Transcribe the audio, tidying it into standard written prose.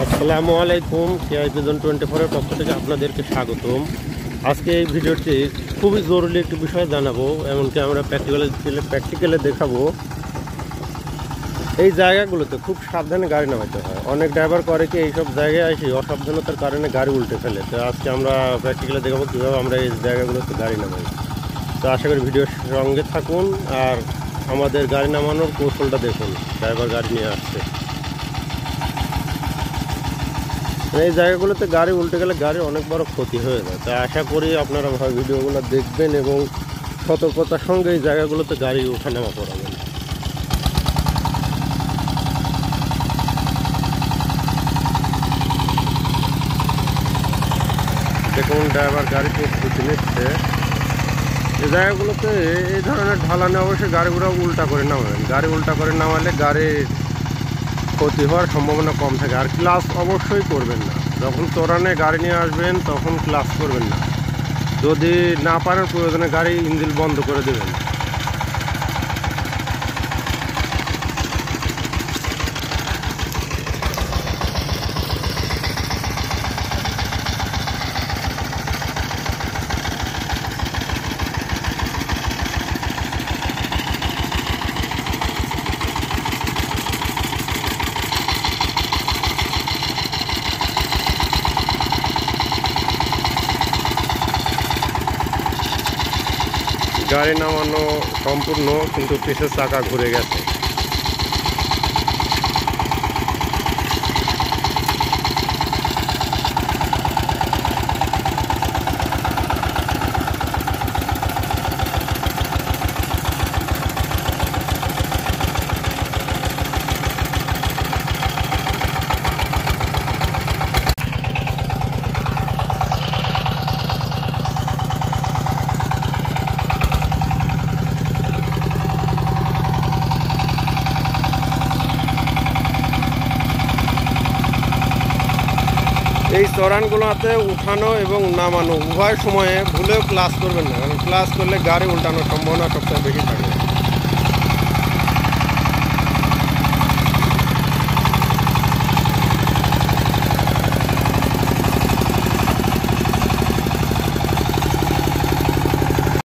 আসসালামু আলাইকুম, KI pigeon 24 পক্ষ থেকে আপনাদেরকে স্বাগতম। আজকে এই ভিডিওটি খুবই জরুরি একটি বিষয় জানাবো, এমনকি আমরা প্র্যাকটিক্যালে দেখাবো। এই জায়গাগুলোতে খুব সাবধানে গাড়ি নামাতে হয়। অনেক ড্রাইভার করে কি এইসব জায়গায় আসি অসাবধানতার কারণে গাড়ি উল্টে ফেলে। তো আজকে আমরা প্র্যাকটিক্যালে দেখাবো কীভাবে আমরা এই জায়গাগুলোতে গাড়ি নামাই। তো আশা করি ভিডিওর সঙ্গে থাকুন আর আমাদের গাড়ি নামানোর কৌশলটা দেখুন। ড্রাইভার গাড়ি নিয়ে আসছে, এই জায়গাগুলোতে গাড়ি উল্টে গেলে গাড়ির অনেক বড় ক্ষতি হয়ে যায়। তাই আশা করি আপনারা ভিডিওগুলো দেখবেন এবং সতর্কতার সঙ্গে এই জায়গাগুলোতে গাড়ি ওঠানামা করাবেন। দেখুন ড্রাইভার গাড়ি প্রস্তুতি নিচ্ছে। এই জায়গাগুলোতে এই ধরনের ঢালানে অবশ্যই গাড়িগুলো উল্টা করে নামাবেন। গাড়ি উল্টা করে নামালে গাড়ির ক্ষতি হওয়ার সম্ভাবনা কম থাকে। আর ক্লাস অবশ্যই করবেন না, যখন তোরানে গাড়ি নিয়ে আসবেন তখন ক্লাস করবেন না। যদি না পারেন প্রয়োজনে গাড়ি ইঞ্জিন বন্ধ করে দেবেন। গাড়ি নামানো সম্পূর্ণ, কিন্তু পিছের চাকা ঘুরে গেছে। এই চড়ানগুলোতে উঠানো এবং নামানো উভয় সময়ে ভুলেও ক্লাস করবেন না, কারণ ক্লাস করলে গাড়ি উল্টানোর সম্ভাবনা সবচেয়ে বেশি থাকে।